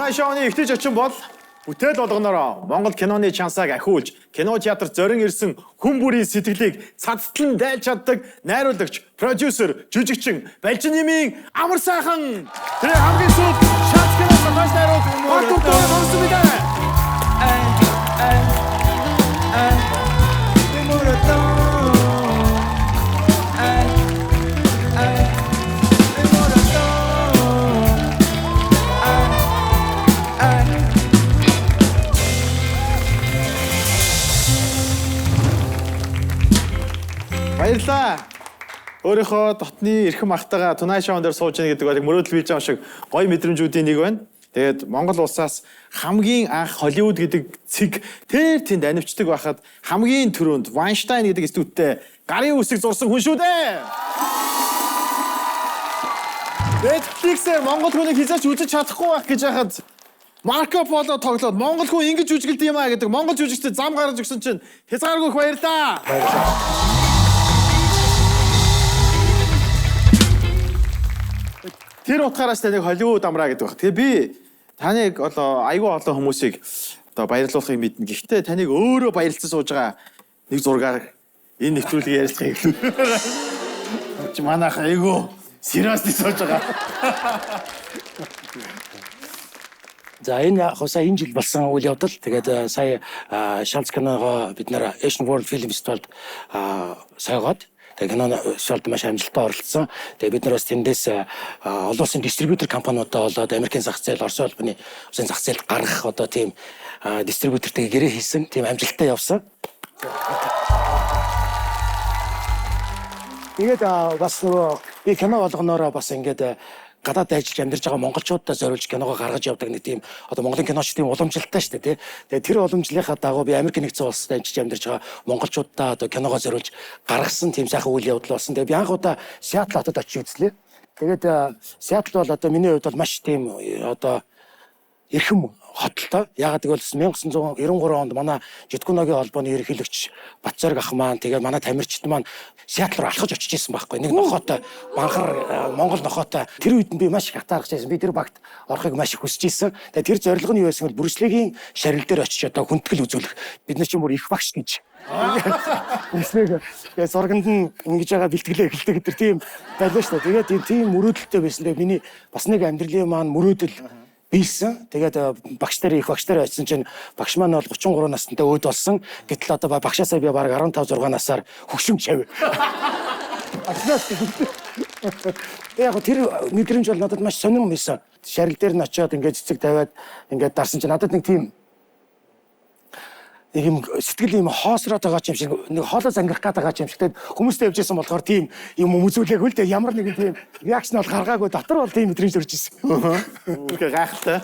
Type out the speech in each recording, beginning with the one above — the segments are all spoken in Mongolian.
Тунай шоуны ихтэй очин бол бүтээл болгоноор Монгол киноны чансааг ахиулж, кино театр зорин ирсэн хүн бүрийн сэтгэлийг цадтлан дайлж чаддаг найруулагч, продюсер, жүжигчин, Балжинымын амар сайхан тэр хамгийн сүүлд шат киноос маш найруулж байна. Баярлалаа. Өөрийнхөө дотны эрхэм ахтайгаа Тунай шоунд дээр сууж яах гэдэг бол мөрөөдөл бийж байгаа шиг гоё мэдрэмжүүдийн нэг байна. Тэгээд Монгол улсаас хамгийн анх Холливуд гэдэг цэг тэр тэнд анивчдаг байхад хамгийн түрүүнд Вайнштайн гэдэг институттэй гарын үсэг зурсан хүн шүү дээ. Netflix-ээр Монгол хүнийг хязгаарч үзэж чадахгүй байх гэж яхад Марко Поло тоглоод Монгол хүн ингэж жүжиглдэг юм а гэдэг Монгол жүжигчдэд зам гаргаж өгсөн чинь хязгааргүй их баярлалаа. Тэр утгаараас таныг Холливуд амраа гэдэг баг. Тэгээ би таныг одоо айгүй олон хүмүүсийг одоо баярлуулахыг мэднэ. Гэхдээ таныг өөрөө баярлцсан сууж байгаа нэг зургаар энэ нэвтрүүлгийг ярьцгаая гэв. Чи манайх айгүй сериусны сууж байгаа. За энэ хосаа энэ жил болсон үйл явдал. Тэгээд сая Шанс киногоо бид нэр Asian World Film Festival саягаад киноны шалд маш амжилттай оролцсон. Тэгээ бид нар бас тэндээс олон улсын дистрибьютор компаниудаа болоод Америкийн зах зээл, Орос улбаны улсын зах зээлд гаргах одоо тийм дистрибьютортэй гэрээ хийсэн, тийм амжилттай явсан. Тэгээд бас би кино болгоноороо бас ингээд гадаад ажиллаж амьдарч байгаа монголчуудаа зориулж киногоо гаргаж явдаг нэг тийм одоо Монголын киноч тийм уламжлалтай шүү дээ тий. Тэгээ тэр уламжлалынхаа дагуу би Америк нэгдсэн улсад ажиллаж амьдарч байгаа монголчуудаа одоо киногоо зориулж гаргасан тийм сайхан үйл явдал болсон. Тэгээ би анх удаа Сиэтл хотод очиж үзлээ. Тэгээд Сиэтл бол одоо миний хувьд бол маш тийм одоо эрхэм хоттой. Яагаад гэвэл 1993 онд манай Жидгүногийн холбооны ерөнхийлөгч Батцорг ах маань тэгээд манай тамирчид маань Сиэтл руу алхаж очиж исэн байхгүй. Нэг нохоотой банхар Монгол нохоотой. Тэр үед нь би маш их хатаарч байсан. Би тэр багт орохыг маш их хүсэж исэн. Тэгээд тэр зорилго нь юу байсан бол Брюслигийн шарил дээр очиж одоо хүндэтгэл үзүүлэх. Бид нар ч юм уу их багш гэж. Тэгээд зурганд нь ингэж байгаа бэлтгэлээ эхэлдэг гэдэг тийм байлаа шүү дээ. Тэгээд тийм мөрөөдөлтэй байсан. Тэгээд миний бас нэг амьдралын маань мөрөөдөл бийсэн. Тэгээд багш нар их багш нар очсон чинь багш маань бол 33 настай өөд болсон. Гэтэл одоо багшаасаа би баг 15 6 насаар хөгшин чав. Яг тэр мэдрэмж бол надад маш сонирн байсан. Шарил дээр нь очиод ингээд цэцэг тавиад ингээд дарсан чинь надад нэг тийм нэг юм сэтгэл юм хоосроод байгаа юм шиг нэг хоолоо зангих гээд байгаа юм шиг. Тэгээд хүмүүстэй явж исэн болохоор тийм юм үзүүлээгүй л дээ. Ямар нэгэн тийм реакшн бол гаргаагүй. Дотор бол тийм мэдрэмж төрж исэн. Үнэхээр гайхалтай.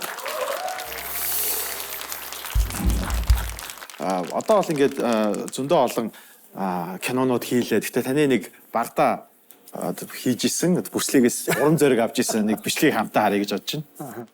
Одоо бол ингээд зөндөө олон кинонууд хийлээ. Гэхдээ таны нэг багада хийж исэн бүслэгээс уран зориг авч исэн нэг бичлэгийг хамтаа харъя гэж бодож байна.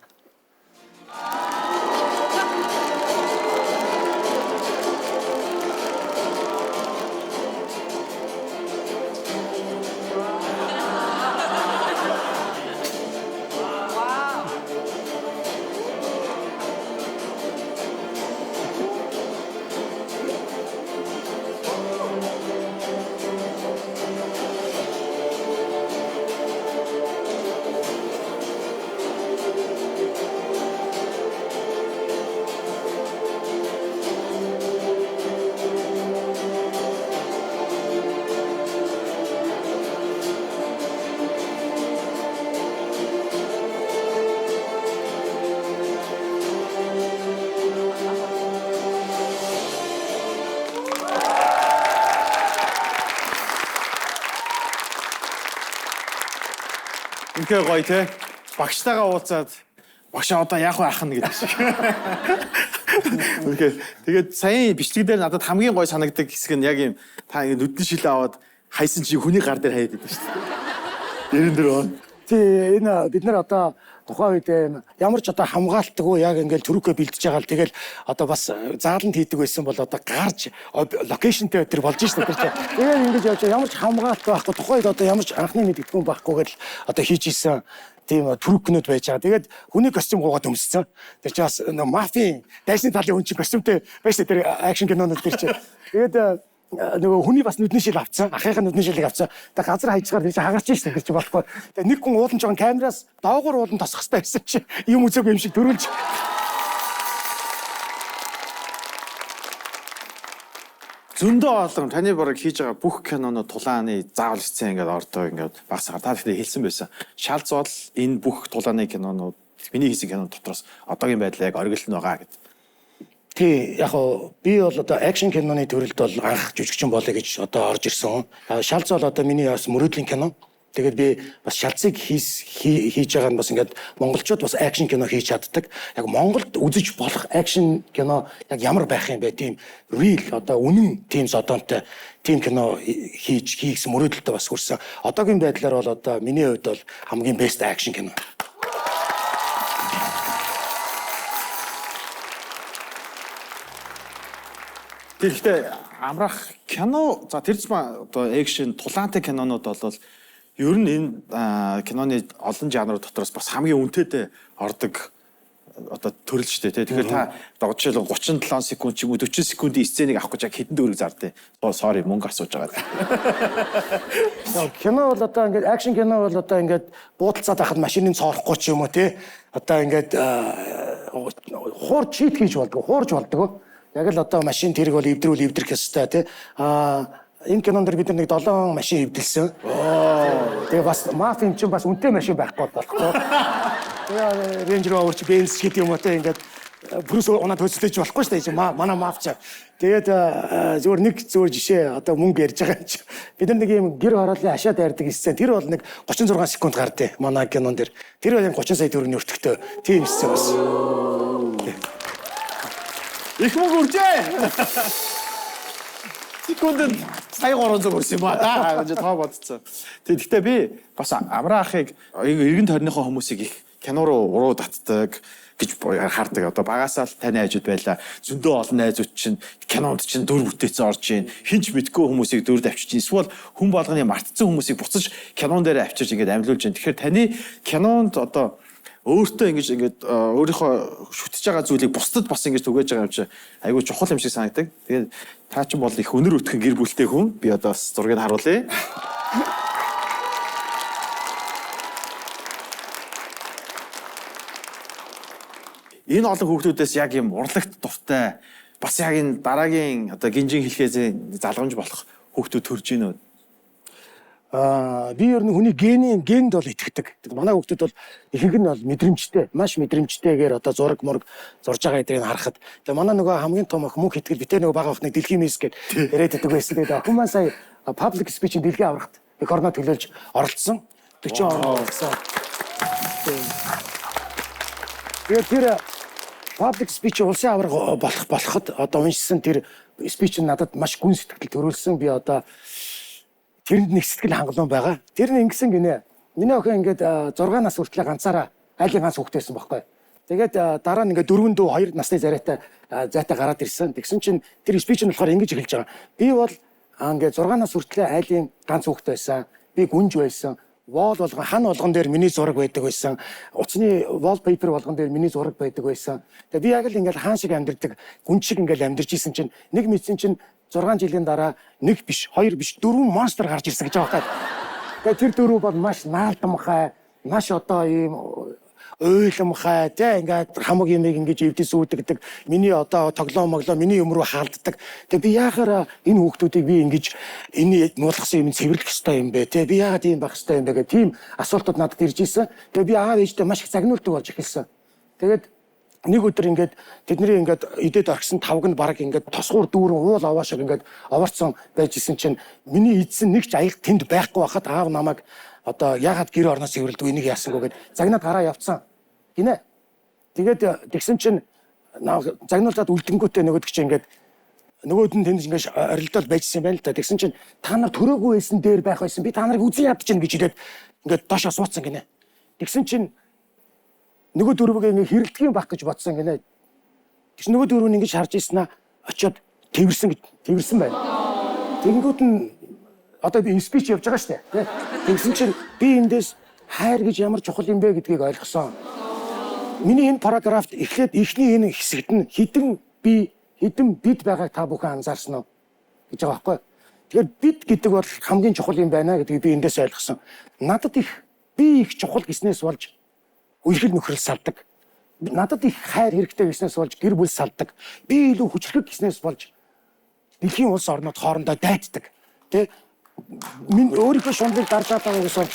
Үнэхээр гоё те. Багштайгаа уулзаад багшаа одоо яах вэ ахна гэдэг шиг. Үнэхээр тэгээд саяын бичлэг дээр надад хамгийн гоё санагддаг хэсэг нь яг юм та ингэ нүдний шилээ аваад хайсан чи хүний гар дээр хаяад байдаг шүү дээ. Дэрэн дээр байна. Тий энэ бид нар одоо тухайн үед ямар ч одоо хамгаалтгүй яг ингээл төрөкөө бэлдэж байгаа л тэгэл одоо бас зааланд хийдэг байсан бол одоо гарч локейшнтэй тэр болж шээ тэр чинь. Тэгээд ингэж явж ямар ч хамгаалт байхгүй тухайн үед одоо ямар ч анхны мэдгэдэггүй байхгүйгээр л одоо хийж исэн. тийм трюкнүүд байж байгаа. Тэгээд хүний костюм гуугаад өмссөн. Тэр чинь бас мафийн дайсны талын хүн чинь костюмтэй байж тэр акшн кинонууд тэр чинь. Тэгээд нөгөө хүний бас нүдний шил авцсан. Ахыхаа нүдний шилийг авцсан. Тэгээд газар хайчгаар тэр чинь хагарч шээ тэр чинь болохгүй. Тэгээд нэг хүн уулан жоохон камераас доогуур уулан тосох хэрэгтэй байсан чи юм үзээгүй юм шиг төрүүлж. Зөндөө олон таны бараг хийж байгаа бүх кинонууд тулааны заавал сцен ингээд ордог ингээд багсаар та тэгэхээр хэлсэн байсан. Шалцвал энэ бүх тулааны кинонууд миний хийсэн кинон дотроос одоогийн байдлаа яг оргилно байгаа гэдэг. Тий, яг хоо би бол одоо акшн киноны төрөлд бол анх жүжигчин болъё гэж одоо орж ирсэн. Шалц бол одоо миний бас мөрөөдлийн кино. Тэгээд би бас шалцыг хийж байгаа нь бас ингээд монголчууд бас акшн кино хийж чаддаг. Яг Монголд үзэж болох акшн кино яг ямар байх юм бэ? Тийм real одоо үнэн тийм зодонтой тийм кино хийгсэн мөрөөдөлтөд бас хүрсэн. Одоогийн байдлаар бол одоо миний хувьд бол хамгийн best акшн кино. Тэгэхдээ амрах кино за тэр зам одоо экшн тулаантай кинонууд бол ер нь энэ киноны олон жанр дотроос бас хамгийн үнэтэйд ордог одоо төрөл шүү дээ. Тэгэхээр та жишээл 37 секунд ч юм уу 40 секундын сценыг авах гэж яг хэдэн төгрөг зардыг. Sorry мөнгө асууж байгаа. Кино бол одоо ингээд акшн кино бол одоо ингээд буудалцаад байхад машиныг цоорохгүй ч юм уу тий. Одоо ингээд хуур чит хийж болдог, хуурж болдог. Яг л одоо машин тэрэг бол эвдрэх ёстой тий. Энэ кинонд бид нэг 7 машин эвдэлсэн. Тэгээ бас мафийн чинь бас үнэтэй машин байхгүй болохгүй. Тэгээ Range Rover чи Benz гэдэг юм уу те ингээд бүрээс унаад хөцлөж болохгүй шүү дээ. Манай маф ч. Тэгээд зүгээр жишээ одоо мөнгө ярьж байгаа чи. Бид нар нэг юм гэр хорооллын ашаа дайрдаг сцен. Тэр бол нэг 36 секунд гардыг манай кинон дээр. Тэр бол 30 сая төгрөгийн өртөгтэй. Тийм сцен бас. Их мөнгө үржээ. Секундэд сая 300 хүрсэн юм аа. Гэж тоо бодцсон. Тэгэхдээ би бас амраа ахыг эргэн тойрныхоо хүмүүсийг их кино руу уруу татдаг гэж хардаг. Одоо багасаа л таны хажууд байла. Зөндөө олон найзууд чинь кинонд чинь дүр бүтээцэн орж ийн. Хинч мэдгүй хүмүүсийг дүр давчиж. Эсвэл хүн болгоны мартцсан хүмүүсийг буцаж кинон дээр авчирч ингээд амьлуулж ийн. Тэгэхээр таны кинонд одоо өөртөө ингээд өөрийнхөө шүтэж байгаа зүйлийг бусдад бас ингэж түгээж байгаа юм чи айгүй чухал юм шиг санагддаг. Тэгээд та ч бол их өнөр өтгөн гэр бүлтэй хүн. Би одоо бас зургийг харуулъя. Энэ олон хүүхдүүдээс яг юм урлагт дуртай бас яг энэ дараагийн одоо гинжин хэлхээс залгамж болох хүүхдүүд төрж гинөө. Би ер нь хүний генд бол итгэдэг. Манай хүүхдүүд бол ихэнх нь бол мэдрэмжтэй, маш мэдрэмжтэйгээр одоо зураг мураг зурж байгаа эдрийг харахад. Тэгээ манай нөгөө хамгийн том охин мөнх итгэл битээ нөгөө бага охиныг дэлхийн мисс гэж яриад байдаг байсан. Тэгээ охин маань сая public speech-ийн дэлхийн аврагт их орноо төлөөлж оролцсон. 40 орноо оролцсон. Тэгээ тэр public speech улсын авраг болоход одоо уншсан тэр speech нь надад маш гүн сэтгэл төрүүлсэн. Би одоо тэрэнд нэг сэтгэл хангалуун байгаа. Тэр нь ингэсэн гинэ. Миний охин ингээд 6 нас хүртэл ганцаараа айлын ганц хүүхдтэйсэн байхгүй. Тэгээд дараа нь ингээд 4 дүү 2 насны зайтай гараад ирсэн. Тэгсэн чинь тэр спич нь болохоор ингэж эхэлж байгаа. Би бол ингээд 6 нас хүртэл айлын ганц хүүхдтэйсэн. Би гүнж байсан. Wall болгон хан болгон дээр миний зураг байдаг байсан. Утасны wallpaper болгон дээр миний зураг байдаг байсан. Тэгээд би яг л ингээд хаан шиг амьдэрдэг, гүн шиг ингээд амьдэрч исэн чинь нэг мэдсэн чинь 6 жилийн дараа нэг биш, 2 биш, 4 монстр гарч ирсэн гэж байгаа хэрэг. Тэгээд тэр дөрөв бол маш наалдамхай, маш одоо ийм ойломхай тий ингээд хамаг юмыг ингэж эвдэс үүдэгдэг. Миний одоо тоглоом моглоо миний юм руу хаалддаг. Тэгээ би яахаар энэ хүүхдүүдийг би ингэж энэ муулгасан юм цэвэрлэх ёстой юм бэ тий би яагаад ийм байх ёстой юм бэ гэх тийм асуултууд надад ирж ирсэн. Тэгээ би аав ээжтэй маш их загнуулдаг болж эхэлсэн. Тэгээд нэг өдөр ингээд тэдний ингээд идэд орхисон тавг нь баг ингээд тосгуур дүүрэн уул аваа шиг ингээд овоорцсон байж исэн чинь миний эзэн нэг ч аяг тэнд байхгүй байхад аав намайг одоо ягаад гэр орноос ивэрлдэг энийг яасангүй гэд загнаад гараа явцсан гинэ. Тэгээд тэгсэн чинь загнуулаад үлдэнгүүтээ нөгөөдөг чинь ингээд нөгөөд нь тэнд ингээд орилдол байжсэн юм байна л да. Тэгсэн чинь та нар төрөөгүй байсан дээр байх байсан. Би та нарыг үзэн ядчих чинь гэж хэлээд ингээд доошоо суудсан гинэ. Тэгсэн чинь нөгөө дөрвөг ингээд хэрэлдэх юм байх гэж бодсон гинэ. Тэгс нөгөө дөрөв нь ингэж харж ийснаа очиод тэрсэн байна. Тэнгүүд нь одоо би спич явж байгаа шүү дээ. Тэгсэн чинь би эндээс хайр гэж ямар чухал юм бэ гэдгийг ойлгосон. Миний энэ параграфт эхлээд эхний энэ хэсэгт нь хідэн бид байгааг та бүхэн анзаарсан уу гэж байгаа байхгүй. Тэгэхээр бид гэдэг бол хамгийн чухал юм байна гэдгийг би эндээс ойлгосон. Надад их би их чухал гэснээс болж үерхэл нөхрөл салдаг. Надад их хайр хэрэгтэй гэснээс болж гэр бүл салдаг. Би илүү хүчрэг гэснээс болж дэлхийн улс орнууд хоорондоо дайддаг. Тэ минь өөрийнхөө шунлыг дарж байгаа гэсэн.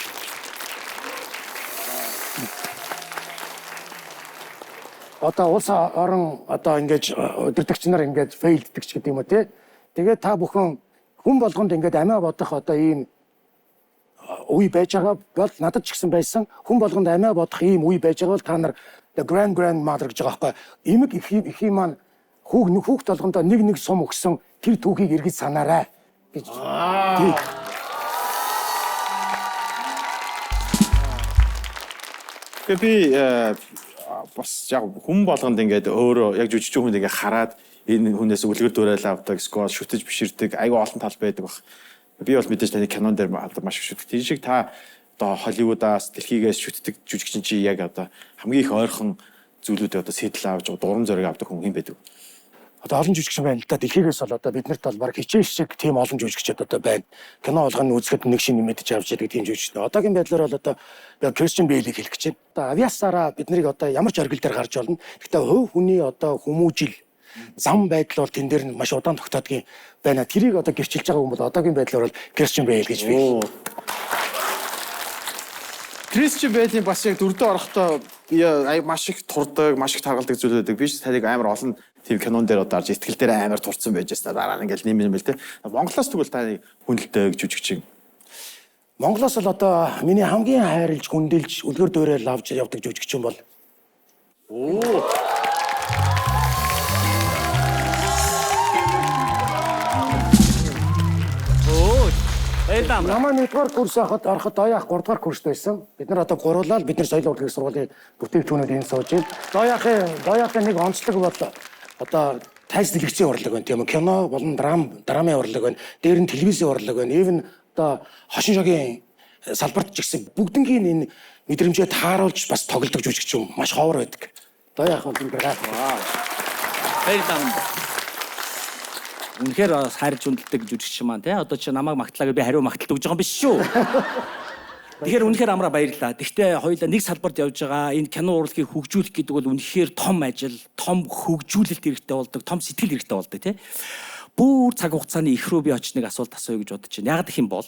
Одоо улс орон одоо ингэж удирдагч нар ингэж фейлддэг ч гэдэг юм уу те. Тэгээд та бүхэн хүн болгонд ингэж амиа бодох одоо ийм үе байж байгаа бол надад ч гэсэн байсан. Хүн болгонд амиа бодох ийм үе байж байгаа бол та нар the grandmother гэж байгаа байхгүй. Имэг их юм маань хүүхд болгондоо нэг сум өгсөн тэр түүхийг эргэж санаарай гэж. Би бас яг хүн болгонд ингээд өөрөө яг жүжигчин хүнд ингээд хараад энэ хүнээс үлгэр дуурайл авдаг, сквад шүтэж биширдэг, айгүй олон тал байдаг баг. Би бол мэдээж таны кинон дээр маш их шүтдэг. Тийм шиг та одоо Холливуудаас дэлхийгээс шүтдэг жүжигчин чи яг одоо хамгийн их ойрхон зүйлүүдээ одоо сэтэл авч дурам зориг авдаг хүн байдаг. Одоо олон жүжигчин байна л да. Дэлхийгээс бол одоо биднэрт бол баг хичээл шиг тийм олон жүжигчид одоо байна. Кино болгоно үзэхэд нэг шинэ мэдж авч яадаг тийм жүжигчтэй. Одоогийн байдлаар бол одоо Кристиан Бэйлийг хэлэх гэж байна. Одоо авиасаараа бид нарыг одоо ямар ч оргил дээр гарч болно. Гэхдээ хувь хүний одоо хүмүүжил зам байдал бол тэн дээр нь маш удаан тогтоодгийн байна. Тэрийг одоо гэрчилж байгаа хүн бол одоогийн байдлаар бол Кристиан Бэйл гэж би. Кристиан Бэйлийн бас яг дөрөвдөө орохдоо маш их турдаг, маш их таргалдаг зүйл байдаг. Би ч таныг амар олон тийм кинон дээр одоо арж ихтгэл дээр амар турцсан байж байна. Дараа нь ингээл нэм юм бэл тэ. Монголоос тэгвэл таны хүндэлтэй гэж жүжигчин. Монголоос л одоо миний хамгийн хайрлж, хүндэлж, үлгэр дуурайл авч явдаг жүжигчин бол Намаа 1-р курс ороход Дояах 3-р курст байсан. Бид нар одоо гуруулаад бид нар соёлын урлагийн сургуулийн бүтээгдэхүүнүүд энэ сууж байна. Дояахын нэг онцлог бол одоо тайз дэлгэцийн урлаг байна тийм үү? Кино болон драмын урлаг байна. Дээр нь телевизийн урлаг байна. Even одоо хошин шогийн салбарт ч гэсэн бүгднгийн энэ мэдрэмжээ тааруулж бас тоглодог жүжигчин маш ховор байдаг. Дояах бол энэ гайхав. Баярлалаа. Үнэхээр хайрж хүндэлдэг жүжигчин маань тий. Одоо чи намайг магтлаа би хариу магталт өгж байгаа юм биш шүү. Тэгэхээр үнэхээр амраа баярлалаа. Гэхдээ хоёулаа нэг салбарт явж байгаа энэ кино урлагийг хөгжүүлэх гэдэг бол үнэхээр том ажил, том хөгжүүлэлт хэрэгтэй болдог, том сэтгэл хэрэгтэй болдог тий. Бүр цаг хугацааны их рүү би очиж нэг асуулт асууя гэж бодож байна. Яг гэх юм бол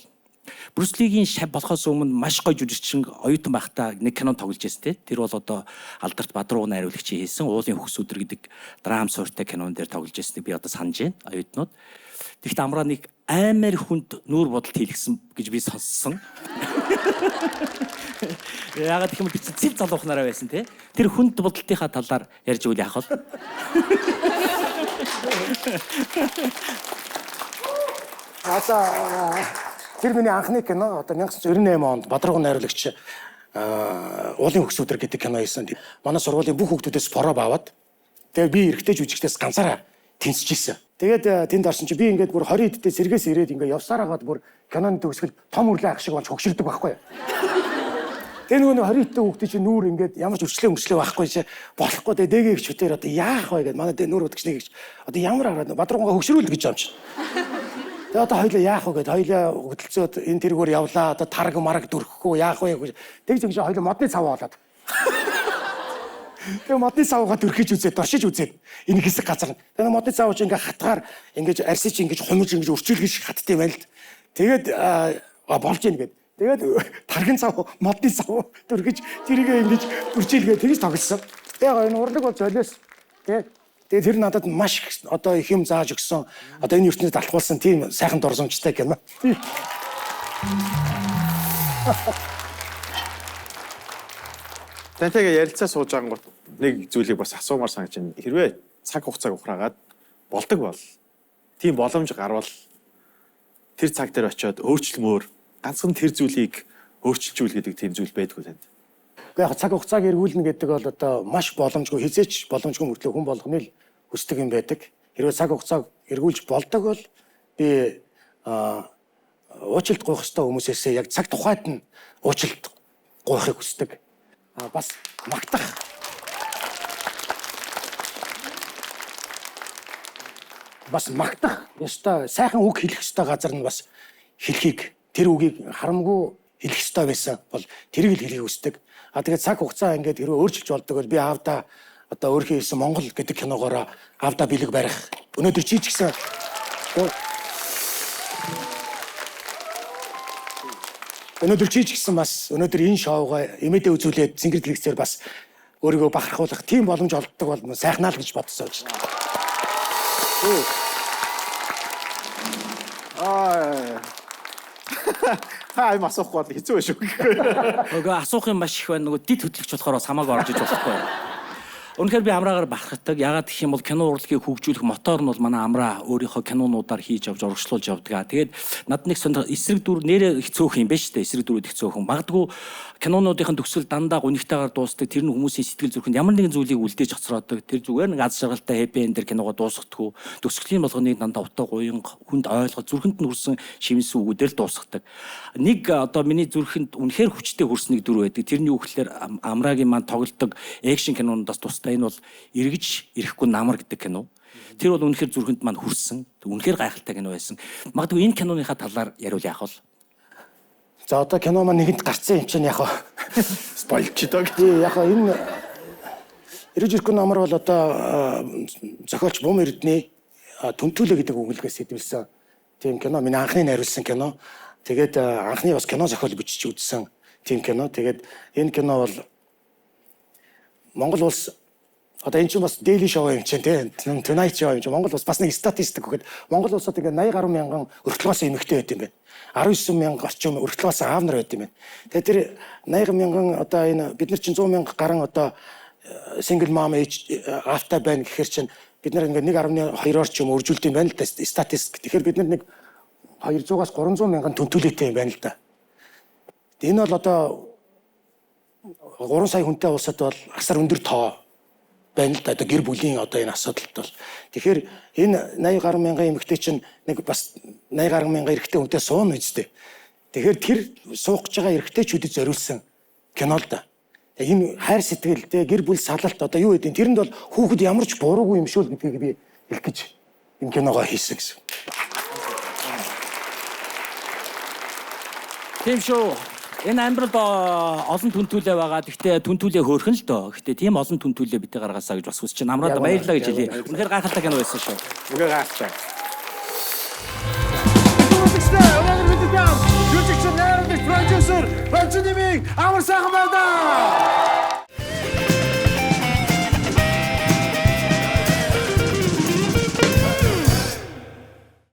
Брюс Лигийн шав болохоос өмнө маш гоё жүжигчин оюутан байхдаа нэг кинон тоглож байсан тий. Тэр бол одоо Алдарт Бадрууны хариулагчийн хийсэн Уулын хөхс өдөр гэдэг драм суурьтай кинон дээр тоглож байсныг би одоо санаж байна оюутнууд. Тэгэхдээ амраа нэг аймаар хүнд нүүр бодолт хийлгсэн гэж би сонссон. Яагаад гэх юм бэ би цэв залуухнараа байсан тий. Тэр хүнд бодолтынхаа талаар ярьж өгөл яах вэ? Тэр миний анхны кино одоо 1998 онд Бадрууны найруулагч Уулын хөхс өдөр гэдэг кино хийсэн. Манай сургуулийн бүх хүүхдүүдээс пороо аваад тэгээ би эрэгтэй жүжигчдээс ганцаараа тэнцэж ирсэн. Тэгээд тэнд орсон чи би ингээд бүр 20 эдтэй сэргээс ирээд ингээд явсаар хагаад бүр киноны төгсгөл том үрлээ ах шиг болж хөгшөрдөг байхгүй. Тэгээ нөгөө 20 эдтэй хүүхдийн чи нүүр ингээд ямар ч өрчлөө байхгүй чи болохгүй дэгээ их чүтээр одоо яах вэ гэд манай дэ нүүр удагч нэг одоо ямар хараад Бадруугаа хөгшрүүл гэж юм чи. Тэгээ одоо хоёлаа яах вэ гэд хоёлаа хөдөлцөөд энэ тэргээр явлаа одоо тараг мараг дүрхэхгүй яах вэ гэж тэгж хоёлаа модны цав болоод. Тэгээ модны цавгаа дүрхэж үзээд доршиж үзээд энэ хэсэг газар. Тэгээ модны цав ч ингээ хатгаар ингээ арсич ингээ хумиж ингээ өрчүүлгэн шиг хатд юм байл л. Тэгээд болж ийн гэд. Тэгээд таргын цав модны цав дүрхэж тэрийг ингээ өрчүүлгээ тэгж тоглосон. Тэгээ энэ урлаг бол золиос. Тэгээ тэр надад маш одоо их юм зааж өгсөн. Одоо энэ ертөнцид алтгуулсан тийм сайхан дурсамжтай кино. Тантэйгээ ярилцаа сууж байгаа гот нэг зүйлийг бас асуумаар санаж байна. Хэрвээ цаг хугацааг ухраагаад болдог бол тийм боломж гарвал тэр цаг дээр очиод өөрчлөмөр ганцхан тэр зүйлийг өөрчилжүүл гэдэг тийм зүйл байдгүй танд. Гэхдээ яг цаг хугацааг эргүүлнэ гэдэг бол одоо маш боломжгүй хизээч боломжгүй мөртлөө хүн болгоны л хүсдэг юм байдаг. Хэрвээ цаг хугацааг эргүүлж болдог бол би уучлалт гуйх ёстой хүмүүсээс яг цаг тухайд нь уучлалт гуйхыг хүсдэг. Бас магтах. Бас магтах. Ёстой сайхан үг хэлэх ёстой газар нь бас хэлхийг тэр үгийг харамгүй хэлэх ёстой байсан бол тэрийг л хэлхийг хүсдэг. Тэгээд цаг хугацаа ингээд хэрвээ өөрчилж болдог бол би аавда одоо өөрийнхөө хийсэн Монгол гэдэг киногоороо аавда бэлэг барих. Өнөөдөр чи ч гэсэн бас өнөөдөр энэ шоугаа имэдэ үзүүлээд Цэнгэр телевизээр бас өөрийгөө бахархуулах тийм боломж олддог бол сайхнаа л гэж бодсон гэж. Хаа асуухгүй бол хэцүү шүү. Нөгөө асуух юм маш их байна. Нөгөө дид хөтлөгч болохоор бас хамаагүй орж иж болохгүй. Үнэхээр би амраагаар бахархдаг. Ягаад гэх юм бол кино урлагийг хөгжүүлэх мотор нь бол манай амраа өөрийнхөө кинонуудаар хийж авч урагшлуулж явдаг. Тэгээд над нэг эсрэг дүр нэрээ их цөөх юм байна шүү дээ. Эсрэг дүрүүд их цөөхөн. Магадгүй кинонуудын төгсөл дандаа гунигтайгаар дуусдаг. Тэр нь хүмүүсийн сэтгэл зүрхэнд ямар нэгэн зүйлийг үлдээж хоцроодог. Тэр зүгээр нэг аз жаргалтай хэппи энд дэр киногоо дуусгадаггүй. Төгсгөлийн болгоныг дандаа утга гуйн хүнд ойлгож зүрхэнд нь хүрсэн шивэнсэн үгүүдээр л дуусгадаг. Нэг одоо миний зүрхэнд үнэхээр хүчтэй хүрснийг дүр байдаг. Тэрний үгээр амраагийн маань тоглодог экшн кинонуудаас тусдаа энэ бол эргэж ирэхгүй намар гэдэг кино. Тэр бол үнэхээр зүрхэнд маань хүрсэн. Үнэхээр гайхалтай кино байсан. Магадгүй энэ киноныхаа талаар яриул яах вэ? За одоо кино маань нэгэнд гарцсан юм чинь яг Спойлчдаг. яг энэ эргэж ирэхгүй намар бол одоо зохиолч Бум Эрдэнэ Түнтүүлээ гэдэг өгүүлбэрээс хэдвэлсэн тийм кино. Миний анхны найруулсан кино. Тэгээд анхны бас кино зохиол бичиж үзсэн тийм кино. Тэгээд энэ кино бол Монгол улс одоо энэ чинь бас Daily Show юм чинь тийм Tonight Show юм чинь Монгол улс бас нэг статистик гэхэд Монгол улсад ингээд 80 гаруй мянган өртөлгөөс эмэгтэй байд юм байна. 19 мянга орчим өртөлгөөс аав нар байд юм байна. Тэгээд тэр 80 мянган одоо энэ бид нар чинь 100 мянга гарan одоо single mom age аавтай байна гэхээр чинь бид нар ингээд 1.2-оор ч юм өржүүлдэг юм байна л да статистик. Тэгэхээр бид нар нэг 200-аас 300 мянган түнтүүлээтэй юм байна л да. Энэ бол одоо 3 сая хүнтэй улсад бол асар өндөр тоо байна л да. Одоо гэр бүлийн одоо энэ асуудалд бол. Тэгэхээр энэ 80 гаруй мянган эмэгтэй чинь нэг бас 80 гаруй мянган эрэгтэй хүнтэй сууна үстэй. Тэгэхээр тэр суух гэж байгаа эрэгтэйчүүдэд зориулсан кино л да. Энэ хайр сэтгэлтэй гэр бүл салалт одоо юу гэдэг тэрэнд бол хүүхэд ямар ч буруугүй юм шүү л гэдгийг би хэлэх гэж энэ киногоо хийсэн гэсэн. Тийм шүү. Энэ амьдралд олон түнтүүлээ байгаа. Гэхдээ түнтүүлээ хөөрхөн л доо. Гэхдээ тийм олон түнтүүлээ битээ гаргаасаа гэж бас хүсэж байна. Амраад баярлалаа гэж хэлье. Үнэхээр гайхалтай кино байсан шүү. Үнэхээр гайхалтай. Producer, Producer, Amar Сайхан байна.